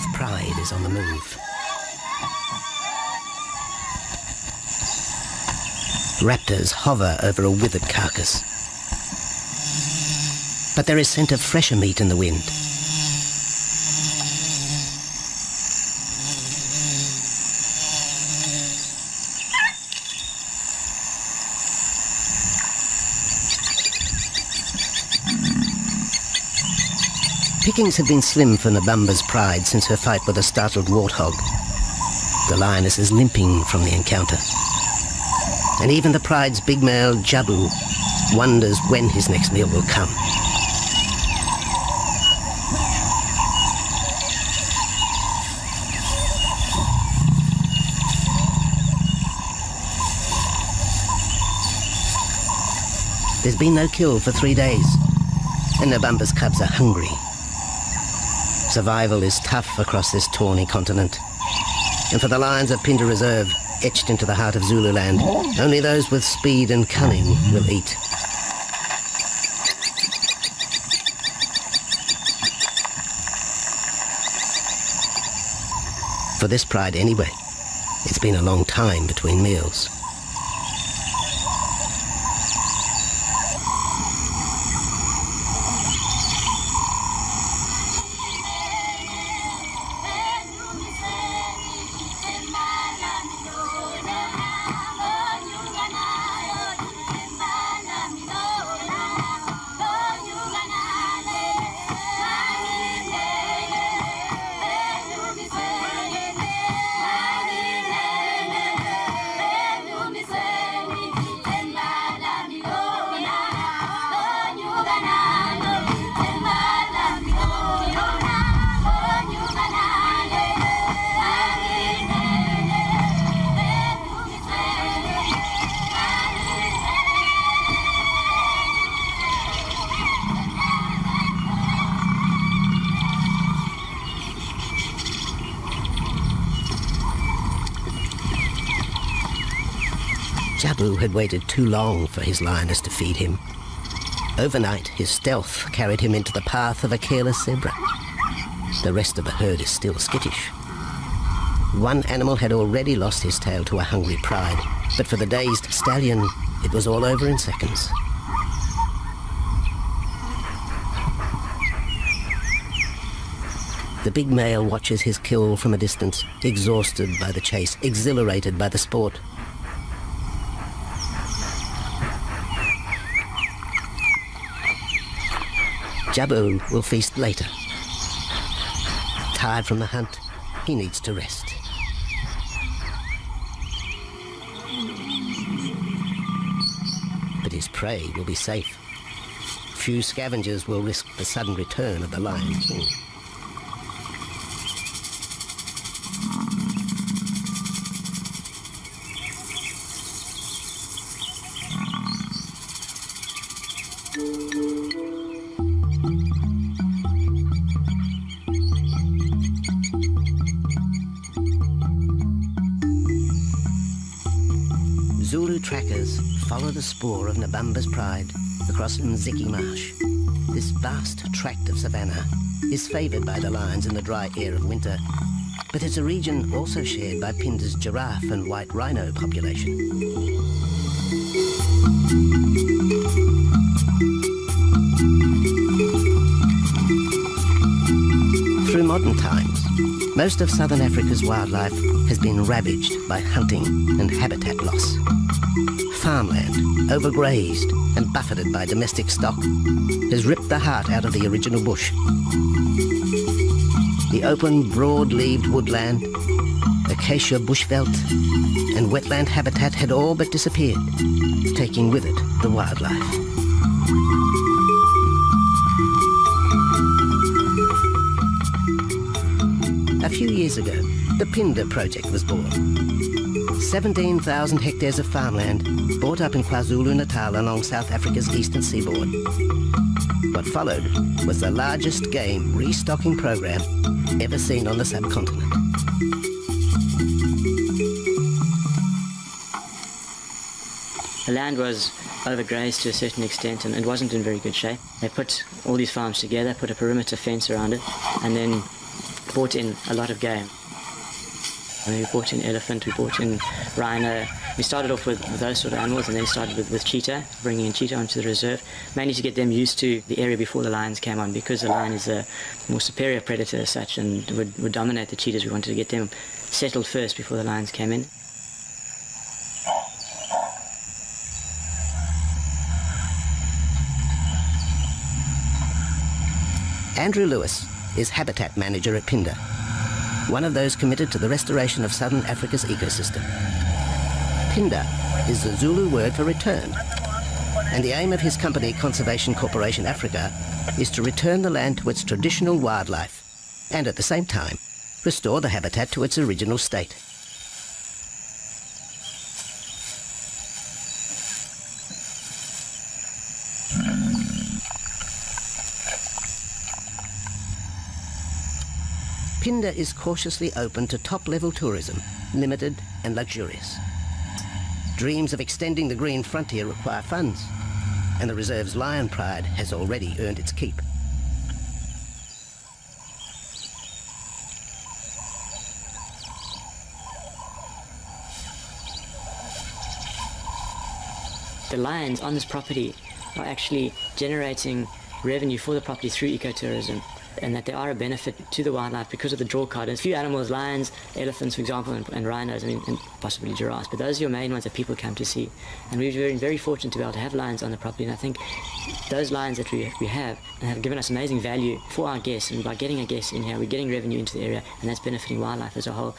fourth pride is on the move. Raptors hover over a withered carcass. But there is scent of fresher meat in the wind. Pickings have been slim for Nabamba's pride since her fight with a startled warthog. The lioness is limping from the encounter. And even the pride's big male, Jabu, wonders when his next meal will come. There's been no kill for 3 days, and Nabamba's cubs are hungry. Survival is tough across this tawny continent, and for the lions of Pinda Reserve, etched into the heart of Zululand, only those with speed and cunning will eat. For this pride anyway, it's been a long time between meals. Jabu had waited too long for his lioness to feed him. Overnight, his stealth carried him into the path of a careless zebra. The rest of the herd is still skittish. One animal had already lost his tail to a hungry pride, but for the dazed stallion, it was all over in seconds. The big male watches his kill from a distance, exhausted by the chase, exhilarated by the sport. Jabu will feast later. Tired from the hunt, he needs to rest. But his prey will be safe. Few scavengers will risk the sudden return of the Lion King. Zulu trackers follow the spoor of Nabamba's pride across Nziki Marsh. This vast tract of savanna is favoured by the lions in the dry air of winter, but it's a region also shared by Pinda's giraffe and white rhino population. Through modern times, most of southern Africa's wildlife has been ravaged by hunting and habitat loss. Farmland, overgrazed and buffeted by domestic stock, has ripped the heart out of the original bush. The open, broad-leaved woodland, acacia bushveld, and wetland habitat had all but disappeared, taking with it the wildlife. A few years ago, the Pinda project was born. 17,000 hectares of farmland bought up in KwaZulu-Natal along South Africa's eastern seaboard. What followed was the largest game restocking program ever seen on the subcontinent. The land was overgrazed to a certain extent and it wasn't in very good shape. They put all these farms together, put a perimeter fence around it, and then brought in a lot of game. We brought in elephant, we brought in rhino. We started off with those sort of animals and then started with cheetah, bringing in cheetah onto the reserve, mainly to get them used to the area before the lions came on, because the lion is a more superior predator as such and would dominate the cheetahs. We wanted to get them settled first before the lions came in. Andrew Lewis is habitat manager at Phinda, one of those committed to the restoration of southern Africa's ecosystem. Phinda is the Zulu word for return, and the aim of his company, Conservation Corporation Africa, is to return the land to its traditional wildlife and at the same time restore the habitat to its original state. Phinda is cautiously open to top-level tourism, limited and luxurious. Dreams of extending the green frontier require funds, and the reserve's lion pride has already earned its keep. The lions on this property are actually generating revenue for the property through ecotourism, and that they are a benefit to the wildlife because of the draw card. There's a few animals, lions, elephants, for example, and rhinos, and possibly giraffes, but those are your main ones that people come to see. And we've been very fortunate to be able to have lions on the property, and I think those lions that we have given us amazing value for our guests, and by getting our guests in here, we're getting revenue into the area, and that's benefiting wildlife as a whole.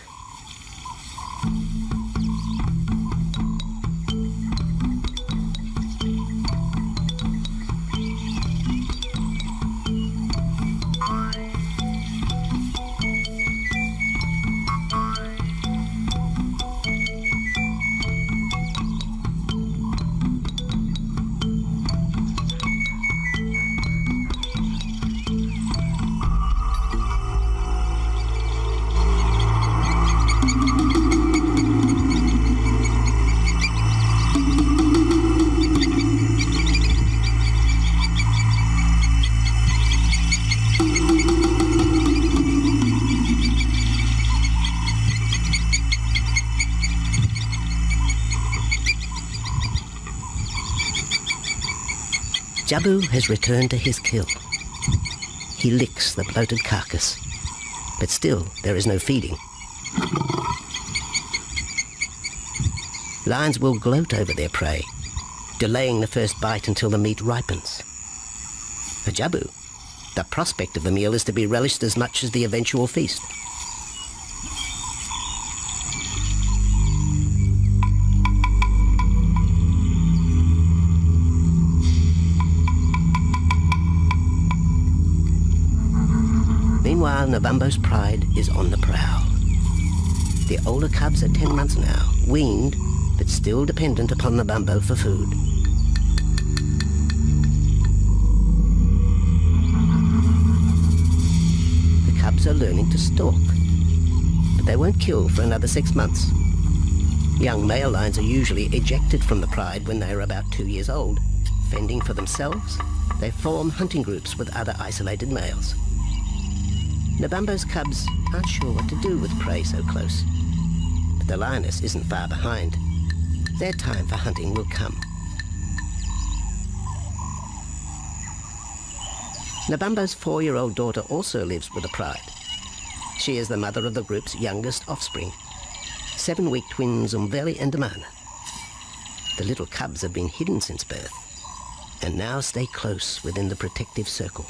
Jabu has returned to his kill. He licks the bloated carcass, but still there is no feeding. Lions will gloat over their prey, delaying the first bite until the meat ripens. For Jabu, the prospect of the meal is to be relished as much as the eventual feast. Meanwhile, Nabambo's pride is on the prowl. The older cubs are 10 months now, weaned, but still dependent upon Nabambo for food. The cubs are learning to stalk, but they won't kill for another 6 months. Young male lions are usually ejected from the pride when they are about 2 years old. Fending for themselves, they form hunting groups with other isolated males. Nabambo's cubs aren't sure what to do with prey so close, but the lioness isn't far behind. Their time for hunting will come. Nabambo's 4-year-old daughter also lives with the pride. She is the mother of the group's youngest offspring, 7-week twins Umveli and Damana. The little cubs have been hidden since birth, and now stay close within the protective circle.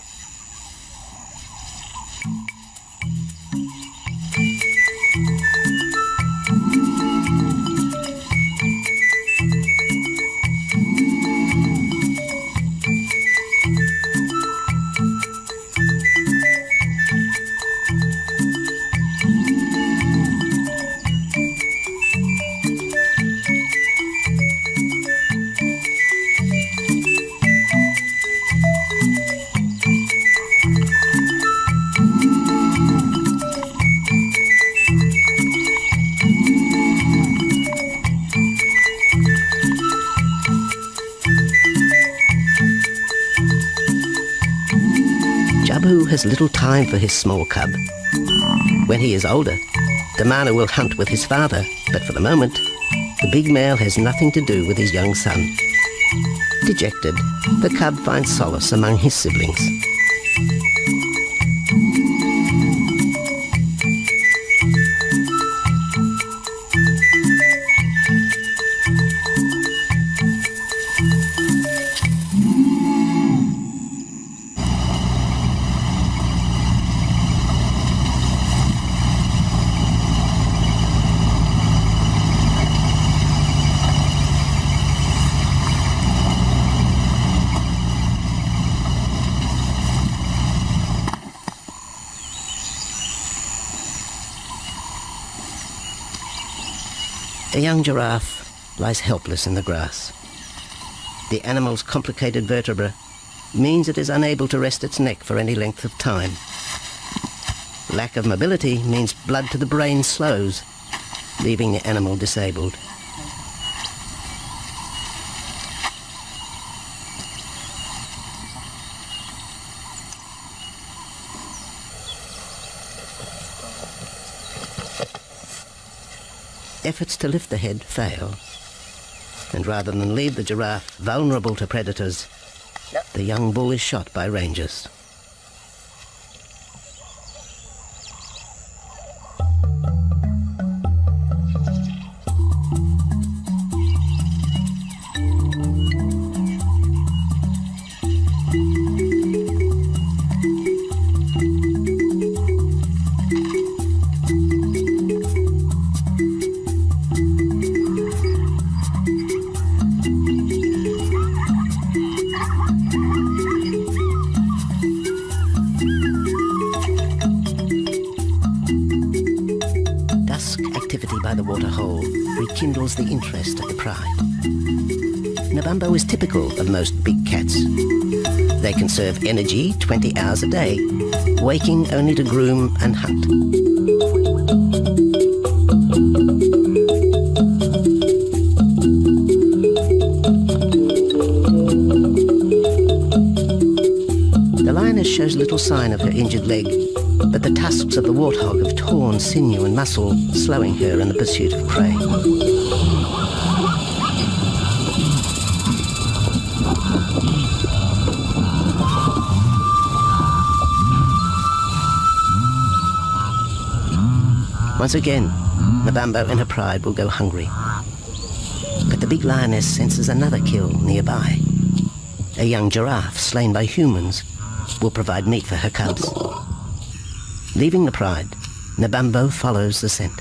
Jabu has little time for his small cub. When he is older, Damana will hunt with his father, but for the moment, the big male has nothing to do with his young son. Dejected, the cub finds solace among his siblings. A young giraffe lies helpless in the grass. The animal's complicated vertebra means it is unable to rest its neck for any length of time. Lack of mobility means blood to the brain slows, leaving the animal disabled. Efforts to lift the head fail, and rather than leave the giraffe vulnerable to predators, the young bull is shot by rangers. By the waterhole rekindles the interest of the pride. Nabambo is typical of most big cats. They conserve energy 20 hours a day, waking only to groom and hunt. The lioness shows little sign of her injured leg, but the tusks of the warthog have torn sinew and muscle, slowing her in the pursuit of prey. Once again, Nabambo and her pride will go hungry. But the big lioness senses another kill nearby. A young giraffe slain by humans will provide meat for her cubs. Leaving the pride, Nabambo follows the scent.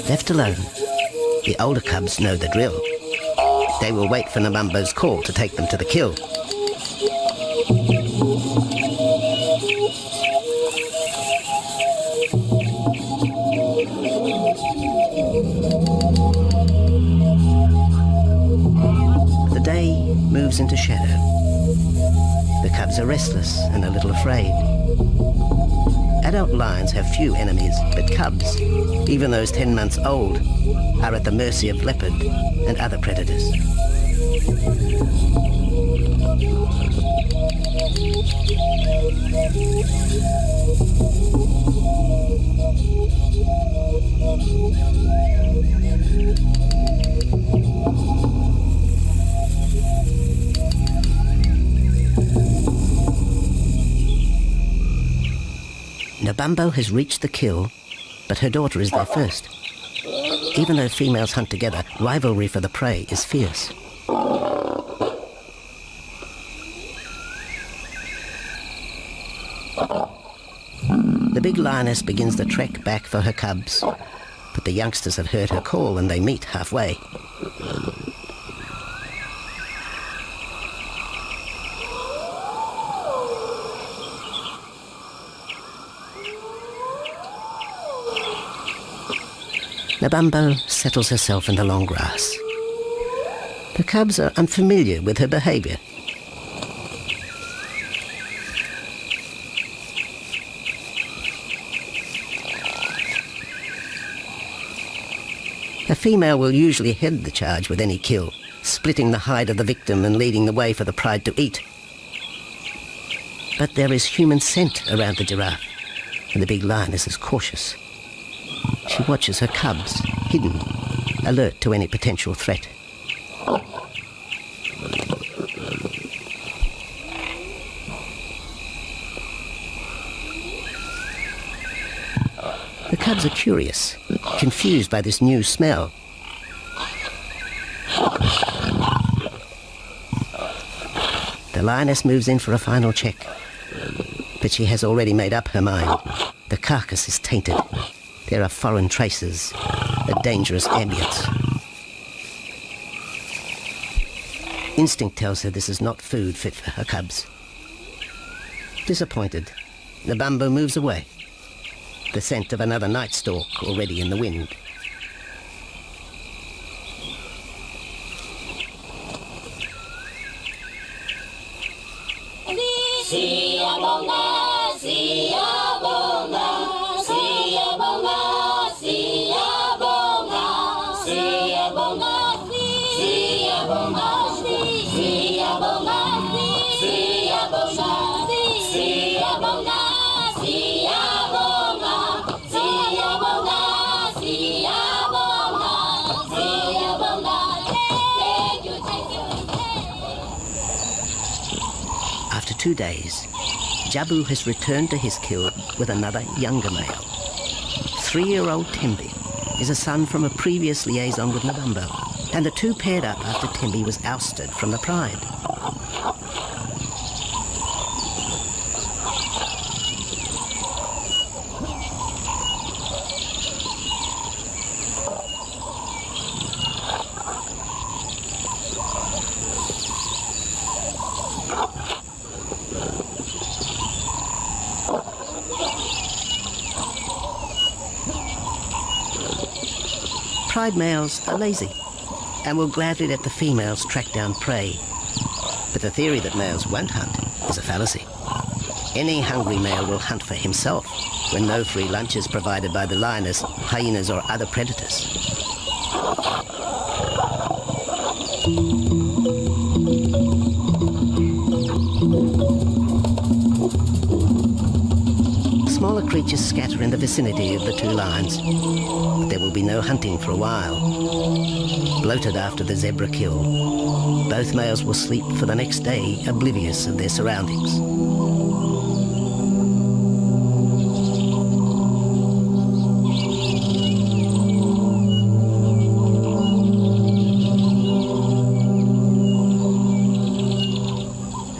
Left alone, the older cubs know the drill. They will wait for Nabambo's call to take them to the kill. The day moves into shadow. The cubs are restless and a little afraid. Adult lions have few enemies, but cubs, even those 10 months old, are at the mercy of leopard and other predators. Nabambo has reached the kill, but her daughter is there first. Even though females hunt together, rivalry for the prey is fierce. The big lioness begins the trek back for her cubs, but the youngsters have heard her call and they meet halfway. Nabambo settles herself in the long grass. The cubs are unfamiliar with her behaviour. A female will usually head the charge with any kill, splitting the hide of the victim and leading the way for the pride to eat. But there is human scent around the giraffe, and the big lioness is cautious. She watches her cubs, hidden, alert to any potential threat. The cubs are curious, confused by this new smell. The lioness moves in for a final check, but she has already made up her mind. The carcass is tainted. There are foreign traces, a dangerous ambience. Instinct tells her this is not food fit for her cubs. Disappointed, the bumbo moves away, the scent of another night stalk already in the wind. After 2 days, Jabu has returned to his kill with another younger male. 3-year-old Tembi is a son from a previous liaison with Nabumbo, and the two paired up after Tembi was ousted from the pride. Pride males are lazy and will gladly let the females track down prey. But the theory that males won't hunt is a fallacy. Any hungry male will hunt for himself when no free lunch is provided by the lioness, hyenas or other predators. Smaller creatures scatter in the vicinity of the two lions. There will be no hunting for a while. Bloated after the zebra kill, both males will sleep for the next day, oblivious of their surroundings.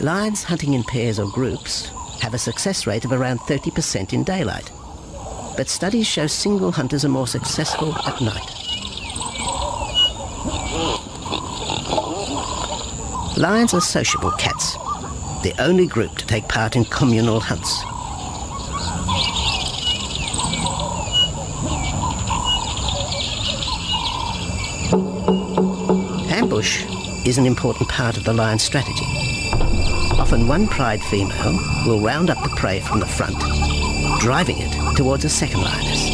Lions hunting in pairs or groups have a success rate of around 30% in daylight, but studies show single hunters are more successful at night. Lions are sociable cats, the only group to take part in communal hunts. Ambush is an important part of the lion's strategy. Often one pride female will round up the prey from the front, driving it towards a second lioness.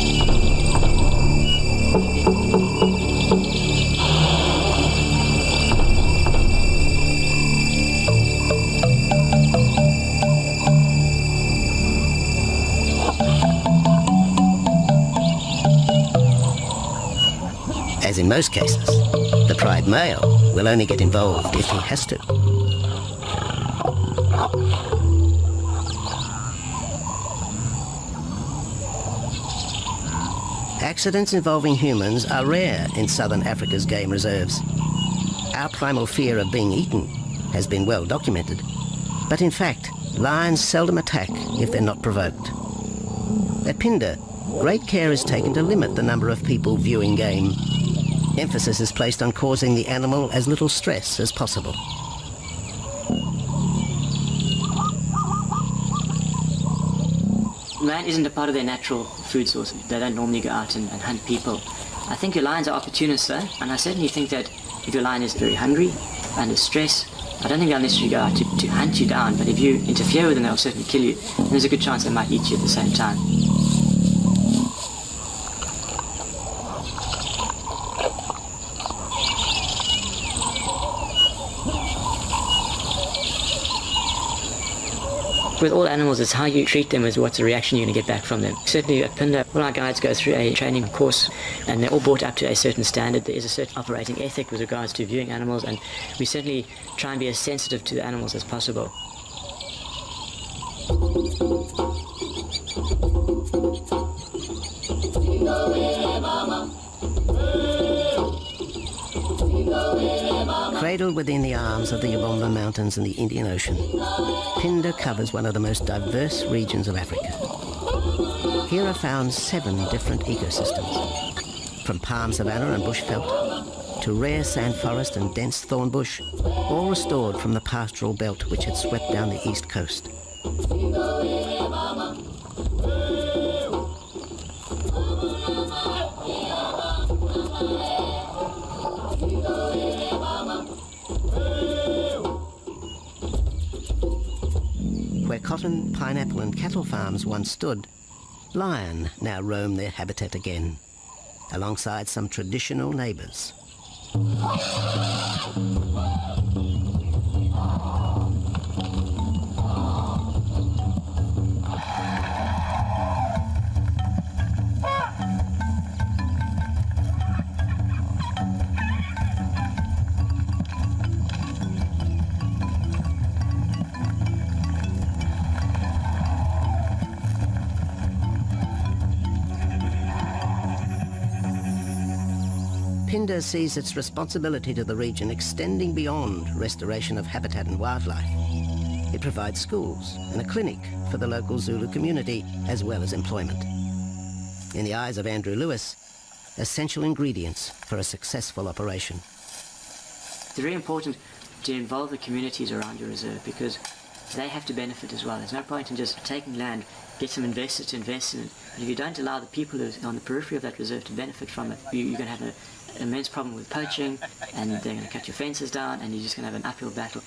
As in most cases, the pride male will only get involved if he has to. Accidents involving humans are rare in southern Africa's game reserves. Our primal fear of being eaten has been well documented, but in fact, lions seldom attack if they're not provoked. At Phinda, great care is taken to limit the number of people viewing game. Emphasis is placed on causing the animal as little stress as possible. Man isn't a part of their natural food source. They don't normally go out and hunt people. I think your lions are opportunists though, and I certainly think that If your lion is very hungry, under stress, I don't think they'll necessarily go out to hunt you down, but if you interfere with them, they'll certainly kill you. And there's a good chance they might eat you at the same time. With all animals, it's how you treat them is what's the reaction you're going to get back from them. Certainly at Pinda, all our guides go through a training course and they're all brought up to a certain standard. There is a certain operating ethic with regards to viewing animals, and we certainly try and be as sensitive to the animals as possible. Cradled within the arms of the Yabomba Mountains and the Indian Ocean, Pinda covers one of the most diverse regions of Africa. Here are found 7 different ecosystems, from palm savanna and bushveld to rare sand forest and dense thorn bush, all restored from the pastoral belt which had swept down the east coast. Where cotton, pineapple and cattle farms once stood, lion now roam their habitat again, alongside some traditional neighbours. Pinda sees its responsibility to the region extending beyond restoration of habitat and wildlife. It provides schools and a clinic for the local Zulu community, as well as employment. In the eyes of Andrew Lewis, essential ingredients for a successful operation. It's very important to involve the communities around your reserve because they have to benefit as well. There's no point in just taking land, get some investors to invest in it, but if you don't allow the people who are on the periphery of that reserve to benefit from it, you're going to have an immense problem with poaching, and they're going to cut your fences down, and you're just going to have an uphill battle.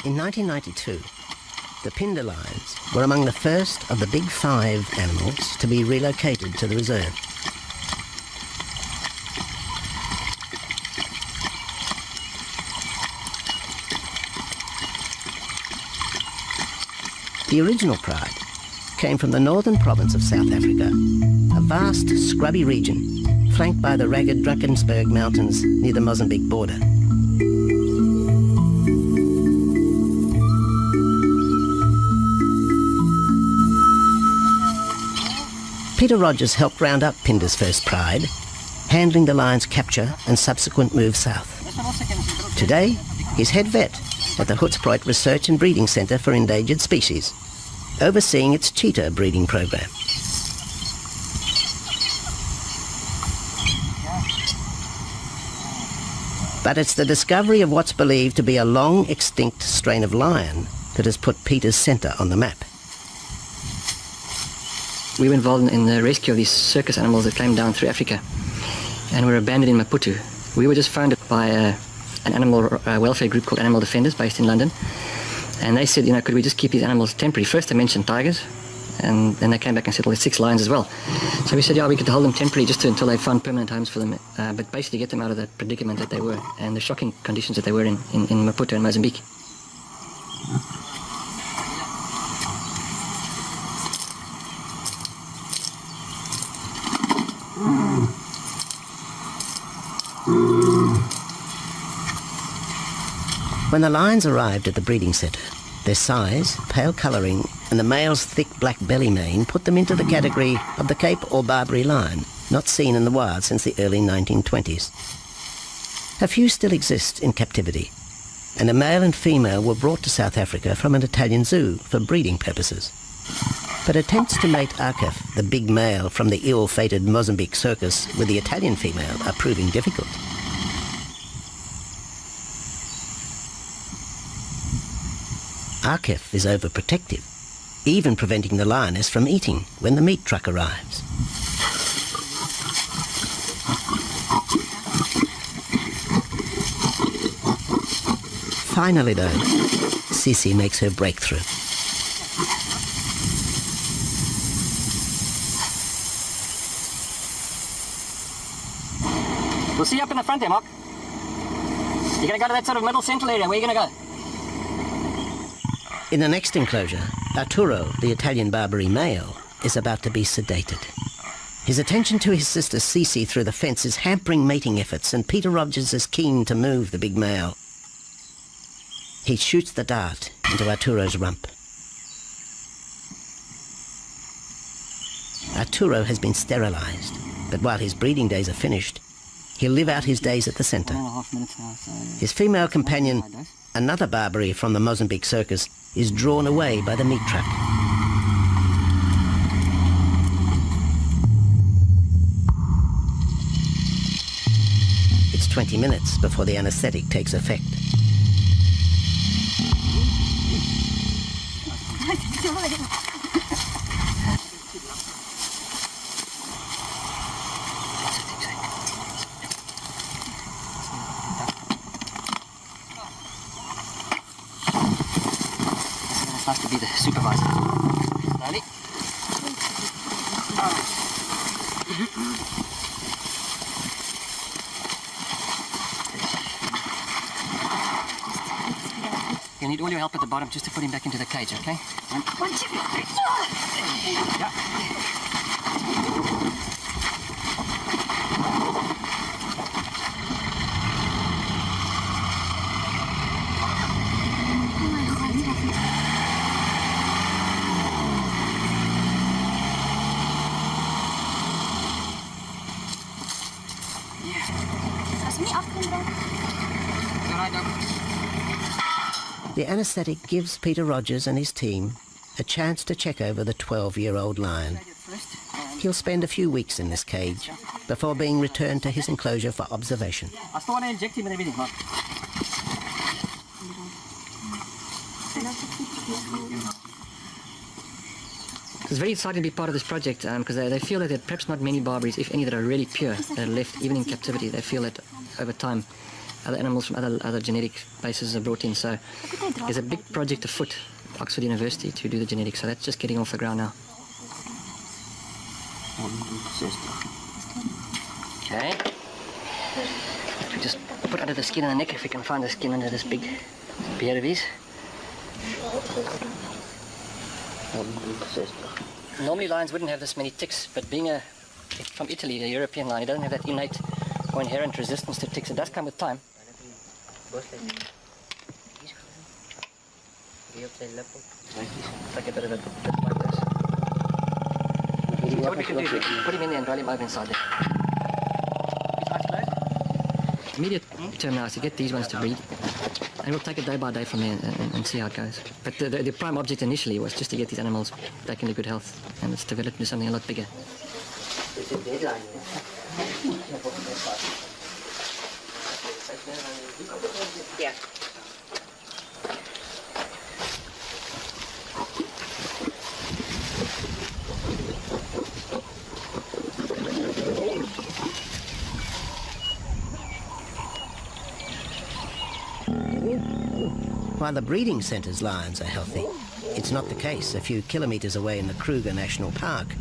In 1992, the Pinda lions were among the first of the big 5 animals to be relocated to the reserve. The original pride came from the northern province of South Africa, a vast scrubby region flanked by the ragged Drakensberg Mountains near the Mozambique border. Peter Rogers helped round up Pinda's first pride, handling the lion's capture and subsequent move south. Today, he's head vet at the Hoedspruit Research and Breeding Centre for Endangered Species, overseeing its cheetah breeding program. But it's the discovery of what's believed to be a long extinct strain of lion that has put Peter's centre on the map. We were involved in the rescue of these circus animals that came down through Africa and were abandoned in Maputo. We were just founded by an animal welfare group called Animal Defenders based in London, and they said, could we just keep these animals temporary? First they mentioned tigers, and then they came back and said, well, there's 6 lions as well. So we said, yeah, we could hold them temporarily just until they found permanent homes for them, but basically get them out of that predicament that they were and the shocking conditions that they were in Maputo and Mozambique. When the lions arrived at the breeding centre, their size, pale colouring and the male's thick black belly mane put them into the category of the Cape or Barbary lion, not seen in the wild since the early 1920s. A few still exist in captivity, and a male and female were brought to South Africa from an Italian zoo for breeding purposes. But attempts to mate Akef, the big male from the ill-fated Mozambique circus, with the Italian female are proving difficult. Akef is overprotective, even preventing the lioness from eating when the meat truck arrives. Finally, though, Sisi makes her breakthrough. We'll see you up in the front there, Mark. You're going to go to that sort of middle central area. Where are you going to go? In the next enclosure, Arturo, the Italian Barbary male, is about to be sedated. His attention to his sister Sisi through the fence is hampering mating efforts, and Peter Rogers is keen to move the big male. He shoots the dart into Arturo's rump. Arturo has been sterilized, but while his breeding days are finished, he'll live out his days at the center. 1.5 minutes now, so... His female companion, another Barbary from the Mozambique circus, is drawn away by the meat truck. It's 20 minutes before the anesthetic takes effect. It's nice to be the supervisor. Slowly. You'll need all your help at the bottom just to put him back into the cage, okay? One, two, three, four. Yeah. The anesthetic gives Peter Rogers and his team a chance to check over the 12-year-old lion. He'll spend a few weeks in this cage before being returned to his enclosure for observation. I still want to inject him and everything, Mark. It's very exciting to be part of this project because they feel that there are perhaps not many Barbaries, if any, that are really pure, that are left even in captivity. They feel that over time other animals from other genetic bases are brought in. So there's a big project afoot at Oxford University to do the genetics. So that's just getting off the ground now. Okay. We just put under the skin and the neck if we can find the skin under this big beard of his. Normally lions wouldn't have this many ticks, but being from Italy, a European lion, he doesn't have that innate or inherent resistance to ticks. It does come with time. Like a bit of a bit like this. What we can do is put him in there and roll him over inside there. Immediate term now is to get these ones to breed. And we'll take it day by day from there and see how it goes. But the prime object initially was just to get these animals back into good health, and it's developed into something a lot bigger. Yeah. While the breeding centre's lions are healthy, it's not the case a few kilometres away in the Kruger National Park,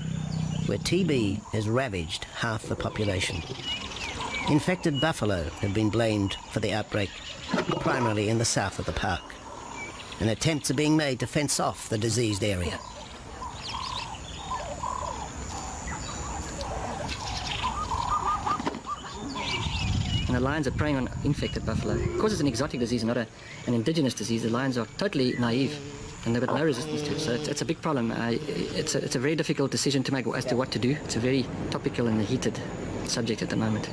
where TB has ravaged half the population. Infected buffalo have been blamed for the outbreak, primarily in the south of the park, and attempts are being made to fence off the diseased area. And the lions are preying on infected buffalo. Because it's an exotic disease, not an indigenous disease, the lions are totally naive and they've got no resistance to it. So it's a big problem. It's a very difficult decision to make as to what to do. It's a very topical and heated subject at the moment.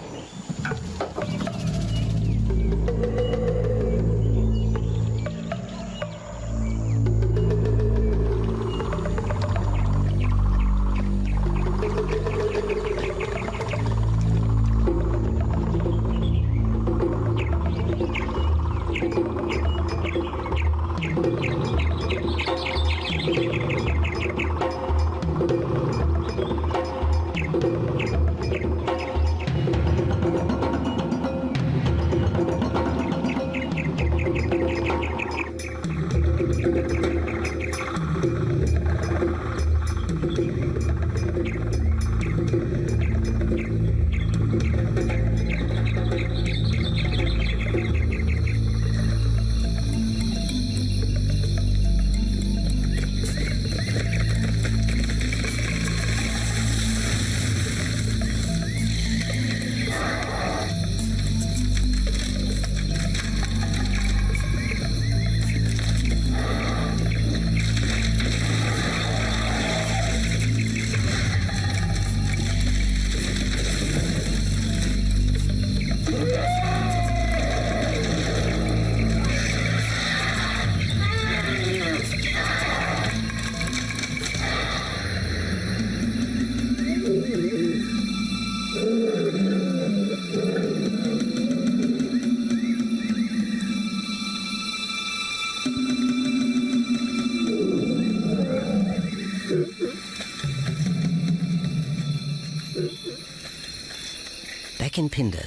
Back in Phinda,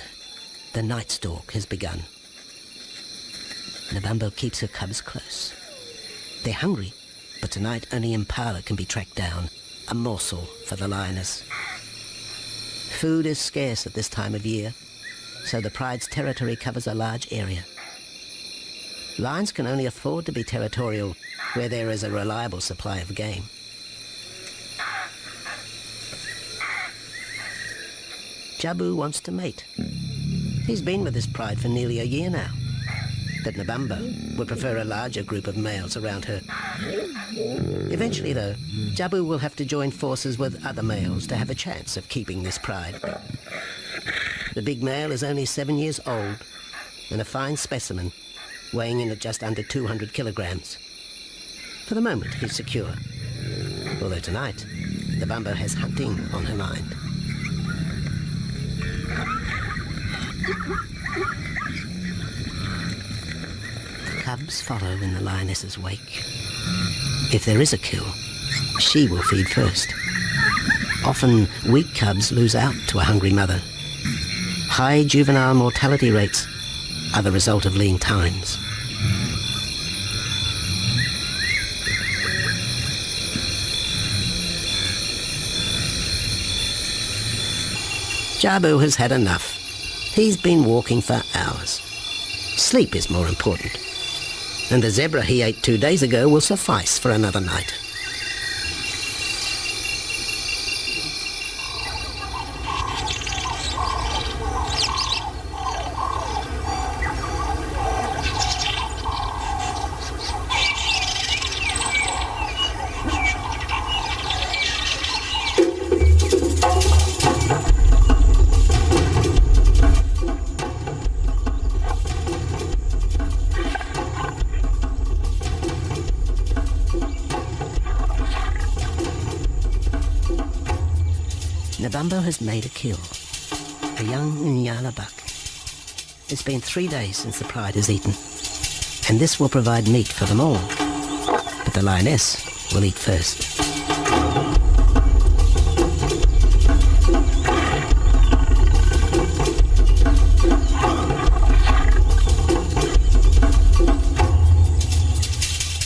the night stalk has begun. Nabambo keeps her cubs close. They're hungry, but tonight only impala can be tracked down, a morsel for the lioness. Food is scarce at this time of year, so the pride's territory covers a large area. Lions can only afford to be territorial where there is a reliable supply of game. Jabu wants to mate. He's been with his pride for nearly a year now. But Nabambo would prefer a larger group of males around her. Eventually, though, Jabu will have to join forces with other males to have a chance of keeping this pride. The big male is only 7 years old and a fine specimen, weighing in at just under 200 kilograms. For the moment, he's secure. Although tonight, Nabambo has hunting on her mind. The cubs follow in the lioness's wake. If there is a kill, she will feed first. Often, weak cubs lose out to a hungry mother. High juvenile mortality rates are the result of lean times. Jabu has had enough. He's been walking for hours. Sleep is more important. And the zebra he ate 2 days ago will suffice for another night. Nabambo has made a kill, a young Nyala buck. It's been 3 days since the pride is eaten, and this will provide meat for them all. But the lioness will eat first.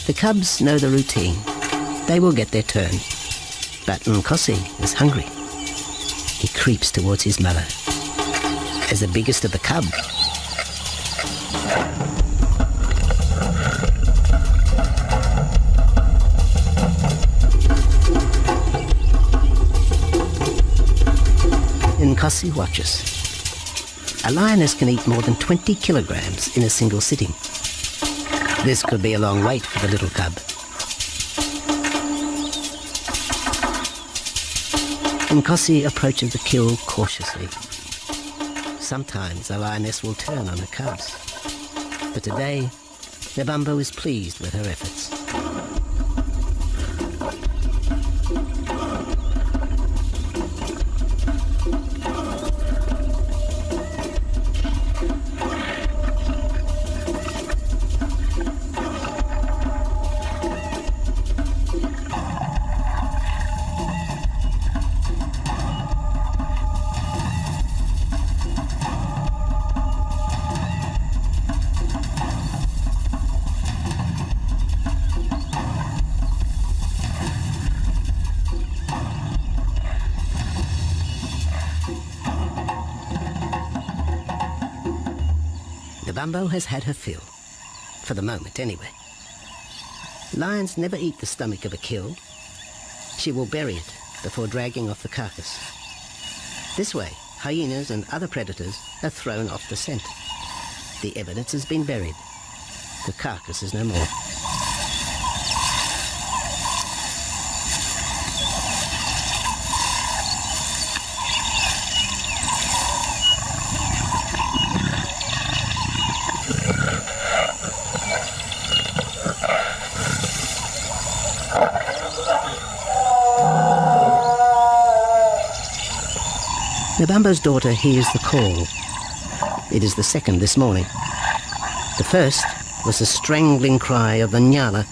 The cubs know the routine. They will get their turn. But Nkosi is hungry. He creeps towards his mother. As the biggest of the cub, Nkosi watches. A lioness can eat more than 20 kilograms in a single sitting. This could be a long wait for the little cub. Nkosi approaches the kill cautiously. Sometimes the lioness will turn on her cubs, but today Nabambo is pleased with her efforts. Nabambo has had her fill, for the moment anyway. Lions never eat the stomach of a kill. She will bury it before dragging off the carcass. This way, hyenas and other predators are thrown off the scent. The evidence has been buried. The carcass is no more. Nabambo's daughter hears the call. It is the second this morning. The first was the strangling cry of the Nyala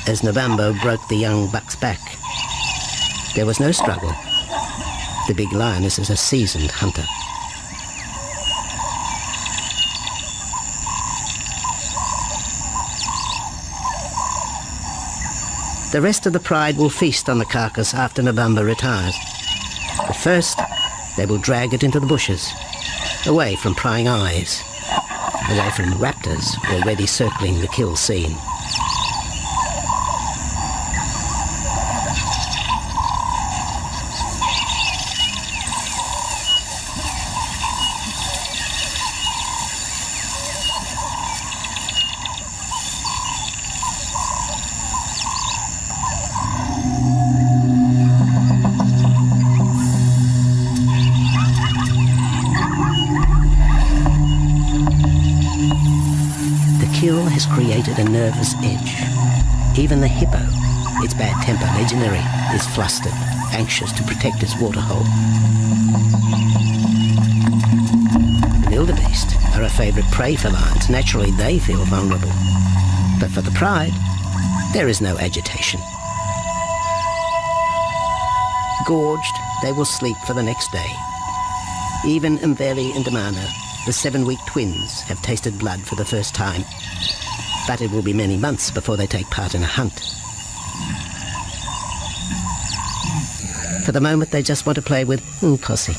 as Nabambo broke the young buck's back. There was no struggle. The big lioness is a seasoned hunter. The rest of the pride will feast on the carcass after Nabambo retires. But first, they will drag it into the bushes, away from prying eyes, away from raptors already circling the kill scene. Kill has created a nervous edge. Even the hippo, its bad temper legendary, is flustered, anxious to protect its waterhole. The wildebeest are a favourite prey for lions. Naturally, they feel vulnerable. But for the pride, there is no agitation. Gorged, they will sleep for the next day. Even Mveli and Damana, the 7-week twins, have tasted blood for the first time. But it will be many months before they take part in a hunt. For the moment, they just want to play with Nkosi.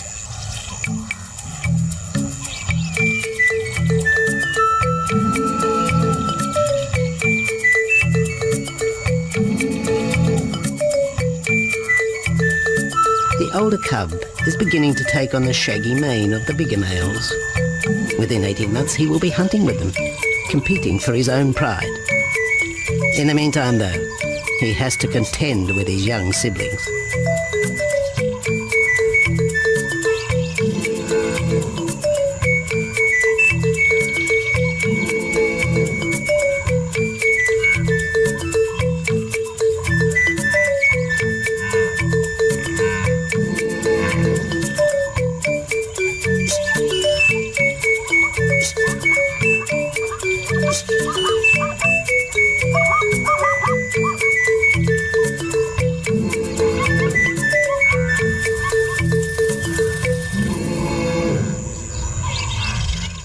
The older cub is beginning to take on the shaggy mane of the bigger males. Within 18 months, he will be hunting with them, competing for his own pride. In the meantime, though, he has to contend with his young siblings.